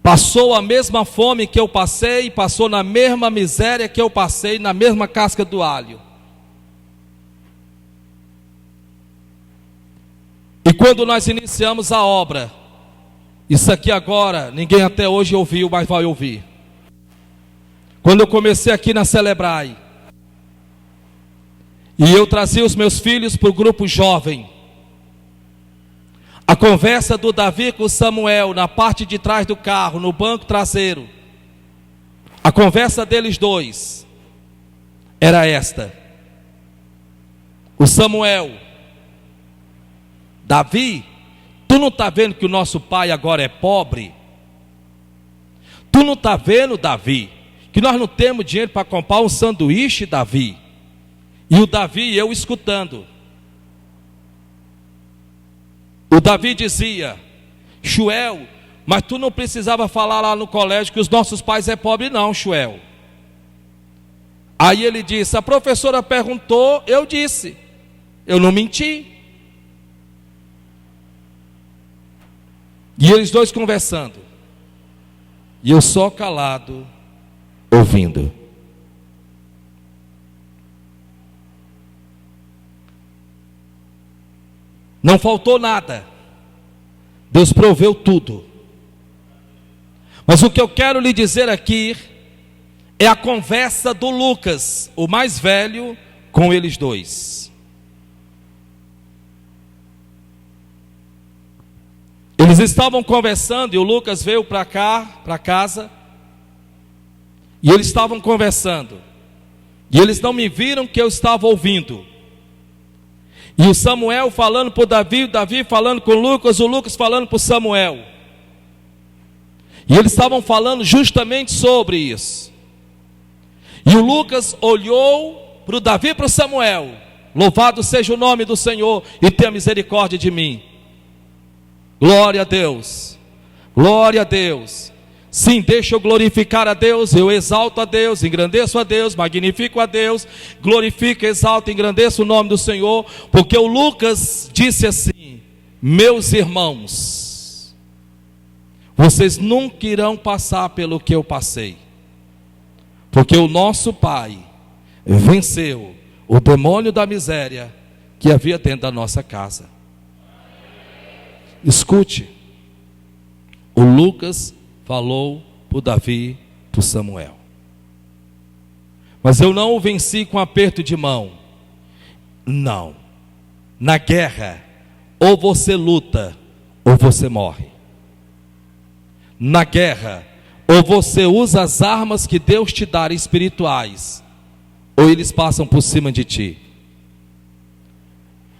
passou a mesma fome que eu passei, passou na mesma miséria que eu passei, na mesma casca do alho. E quando nós iniciamos a obra, isso aqui agora, ninguém até hoje ouviu, mas vai ouvir. Quando eu comecei aqui na Celebrai, e eu trazia os meus filhos para o grupo jovem, a conversa do Davi com o Samuel, na parte de trás do carro, no banco traseiro, a conversa deles dois, era esta: o Samuel, Davi, tu não está vendo que o nosso pai agora é pobre? Tu não está vendo, Davi, que nós não temos dinheiro para comprar um sanduíche, Davi? E o Davi e eu escutando. O Davi dizia: Chuel, mas tu não precisava falar lá no colégio que os nossos pais é pobre não, Chuel. Aí ele disse: a professora perguntou, eu disse, eu não menti. E eles dois conversando, e eu só calado, ouvindo. Não faltou nada, Deus proveu tudo. Mas o que eu quero lhe dizer aqui é a conversa do Lucas, o mais velho, com eles dois. Eles estavam conversando e o Lucas veio para cá, para casa, e eles estavam conversando, e eles não me viram que eu estava ouvindo. E o Samuel falando para o Davi, o Davi falando com o Lucas falando para o Samuel. E eles estavam falando justamente sobre isso. E o Lucas olhou para o Davi e para o Samuel: louvado seja o nome do Senhor e tenha misericórdia de mim. Glória a Deus, glória a Deus. Sim, deixa eu glorificar a Deus, eu exalto a Deus, engrandeço a Deus, magnifico a Deus, glorifico, exalto, engrandeço o nome do Senhor, porque o Lucas disse assim: meus irmãos, vocês nunca irão passar pelo que eu passei, porque o nosso Pai venceu o demônio da miséria que havia dentro da nossa casa. Escute, o Lucas falou para o Davi, para o Samuel. Mas eu não o venci com aperto de mão. Não. Na guerra, ou você luta, ou você morre. Na guerra, ou você usa as armas que Deus te dá espirituais, ou eles passam por cima de ti.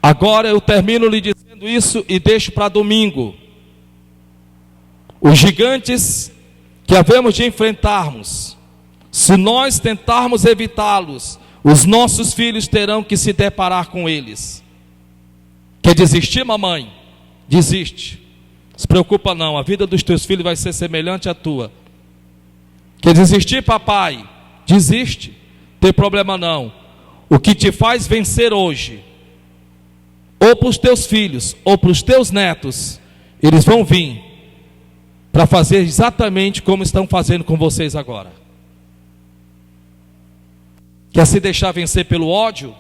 Agora eu termino lhe dizendo isso e deixo para domingo. Os gigantes que havemos de enfrentarmos, se nós tentarmos evitá-los, os nossos filhos terão que se deparar com eles. Quer desistir, mamãe? Desiste. Não se preocupa não, a vida dos teus filhos vai ser semelhante à tua. Quer desistir, papai? Desiste. Não tem problema não. O que te faz vencer hoje, ou para os teus filhos, ou para os teus netos, eles vão vir para fazer exatamente como estão fazendo com vocês agora. Quer se deixar vencer pelo ódio?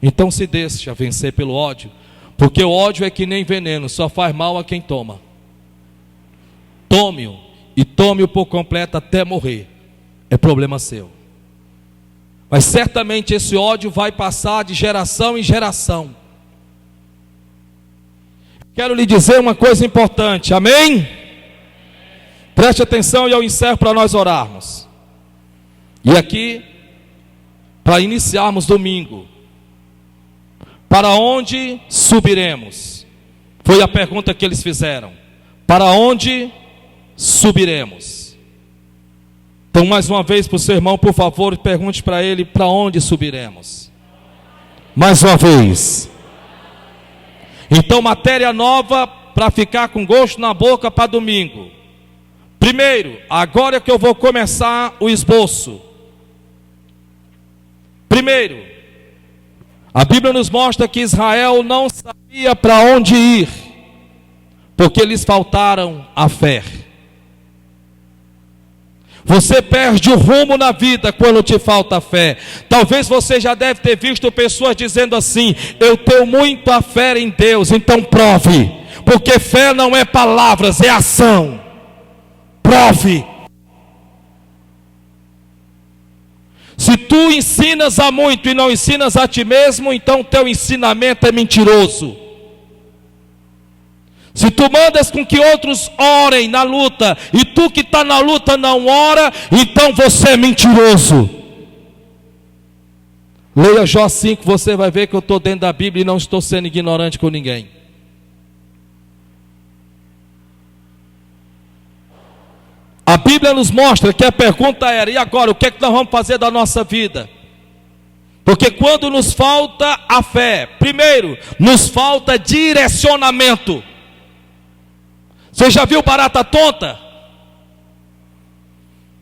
Então se deixa vencer pelo ódio, porque o ódio é que nem veneno, só faz mal a quem toma. Tome-o, e tome-o por completo até morrer, é problema seu. Mas certamente esse ódio vai passar de geração em geração. Quero lhe dizer uma coisa importante, amém? Preste atenção e eu encerro para nós orarmos. E aqui, para iniciarmos domingo, para onde subiremos? Foi a pergunta que eles fizeram. Para onde subiremos? Então, mais uma vez, para o seu irmão, por favor, pergunte para ele: para onde subiremos? Mais uma vez. Então, matéria nova para ficar com gosto na boca para domingo. Primeiro, agora é que eu vou começar o esboço. Primeiro, A Bíblia nos mostra que Israel não sabia para onde ir, porque lhes faltaram a fé. Você perde o rumo na vida quando te falta fé. Talvez você já deve ter visto pessoas dizendo assim: eu tenho muito a fé em Deus, então prove. Porque fé não é palavras, é ação. Prove. Se tu ensinas a muito e não ensinas a ti mesmo, então teu ensinamento é mentiroso. Se tu mandas com que outros orem na luta, e tu que está na luta não ora, então você é mentiroso. Leia Jó 5, você vai ver que eu estou dentro da Bíblia e não estou sendo ignorante com ninguém. A Bíblia nos mostra que a pergunta era: e agora, o que é que nós vamos fazer da nossa vida? Porque quando nos falta a fé, primeiro, nos falta direcionamento. Você já viu barata tonta?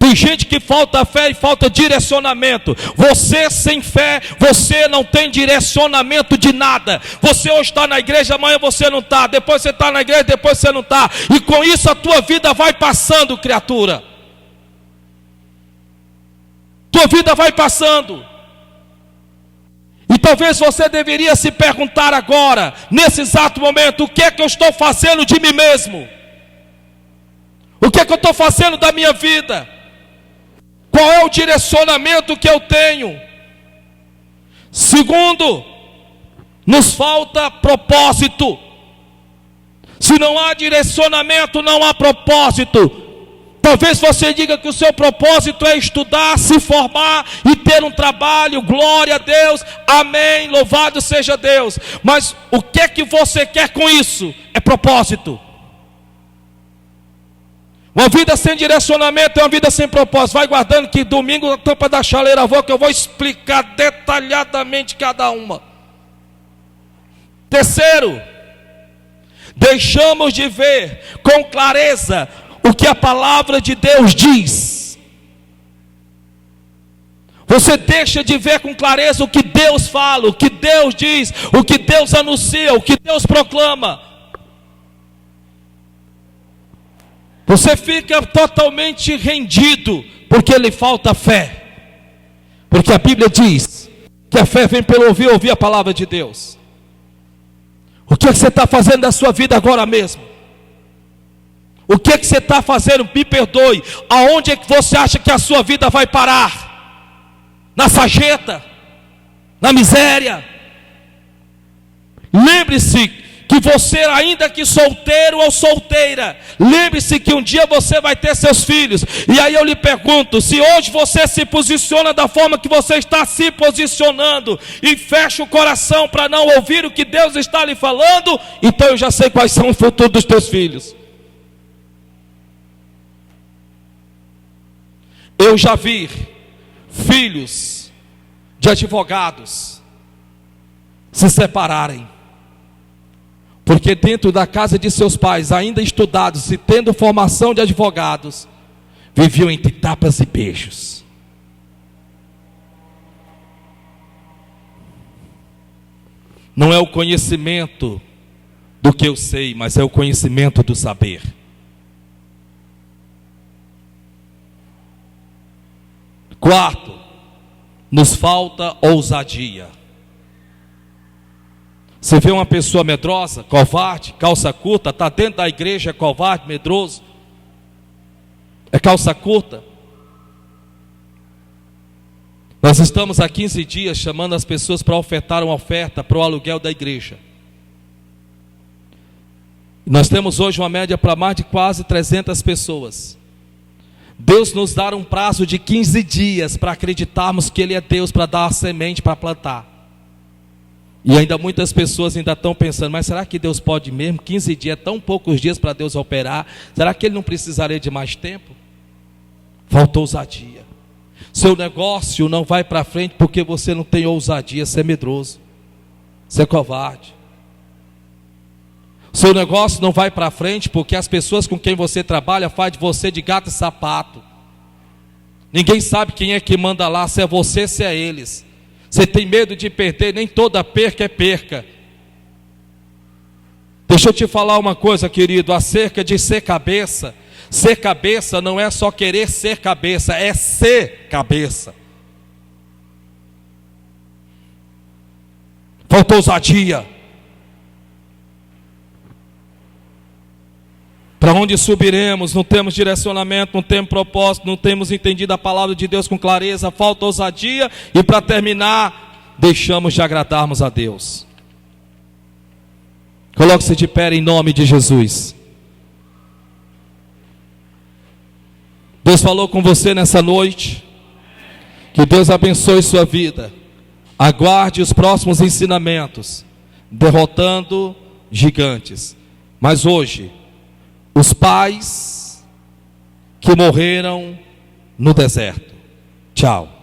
Tem gente que falta fé e falta direcionamento. Você sem fé, você não tem direcionamento de nada. Você hoje está na igreja, amanhã você não está. Depois você está na igreja, depois você não está. E com isso a tua vida vai passando, criatura. Tua vida vai passando. E talvez você deveria se perguntar agora, nesse exato momento: o que é que eu estou fazendo de mim mesmo? O que é que eu estou fazendo da minha vida? Qual é o direcionamento que eu tenho? Segundo, nos falta propósito. Se não há direcionamento, não há propósito. Talvez você diga que o seu propósito é estudar, se formar e ter um trabalho. Glória a Deus, amém, louvado seja Deus. Mas o que é que você quer com isso? É propósito. Uma vida sem direcionamento é uma vida sem propósito. Vai guardando que domingo a tampa da chaleira voa, que eu vou explicar detalhadamente cada uma. Terceiro, deixamos de ver com clareza o que a palavra de Deus diz. Você deixa de ver com clareza o que Deus fala, o que Deus diz, o que Deus anuncia, o que Deus proclama. Você fica totalmente rendido, porque lhe falta fé. Porque a Bíblia diz que a fé vem pelo ouvir a palavra de Deus. O que é que você está fazendo da sua vida agora mesmo? O que é que você está fazendo? Me perdoe. Aonde é que você acha que a sua vida vai parar? Na sarjeta? Na miséria? Lembre-se que você, ainda que solteiro ou solteira, lembre-se que um dia você vai ter seus filhos. E aí eu lhe pergunto: se hoje você se posiciona da forma que você está se posicionando e fecha o coração para não ouvir o que Deus está lhe falando, então eu já sei quais são o futuro dos teus filhos. Eu já vi filhos de advogados se separarem, porque dentro da casa de seus pais, ainda estudados e tendo formação de advogados, viviam entre tapas e beijos. Não é o conhecimento do que eu sei, mas é o conhecimento do saber. Quarto, nos falta ousadia. Você vê uma pessoa medrosa, covarde, calça curta, está dentro da igreja, é covarde, medroso, é calça curta. Nós estamos há 15 dias chamando as pessoas para ofertar uma oferta para o aluguel da igreja. Nós temos hoje uma média para mais de quase 300 pessoas. Deus nos dá um prazo de 15 dias para acreditarmos que Ele é Deus, para dar a semente para plantar. E ainda muitas pessoas ainda estão pensando: mas será que Deus pode mesmo? 15 dias é tão poucos dias para Deus operar. Será que Ele não precisaria de mais tempo? Faltou ousadia. Seu negócio não vai para frente porque você não tem ousadia. Você é medroso, você é covarde. Seu negócio não vai para frente porque as pessoas com quem você trabalha fazem de você de gato e sapato. Ninguém sabe quem é que manda lá, se é você, se é eles. Você tem medo de perder, nem toda perca é perca. Deixa eu te falar uma coisa, querido, acerca de ser cabeça. Ser cabeça não é só querer ser cabeça, é ser cabeça. Faltou ousadia. Para onde subiremos? Não temos direcionamento, não temos propósito, não temos entendido a palavra de Deus com clareza, falta ousadia. E para terminar, deixamos de agradarmos a Deus. Coloque-se de pé em nome de Jesus. Deus falou com você nessa noite. Que Deus abençoe sua vida. Aguarde os próximos ensinamentos, derrotando gigantes. Mas hoje, os pais que morreram no deserto. Tchau.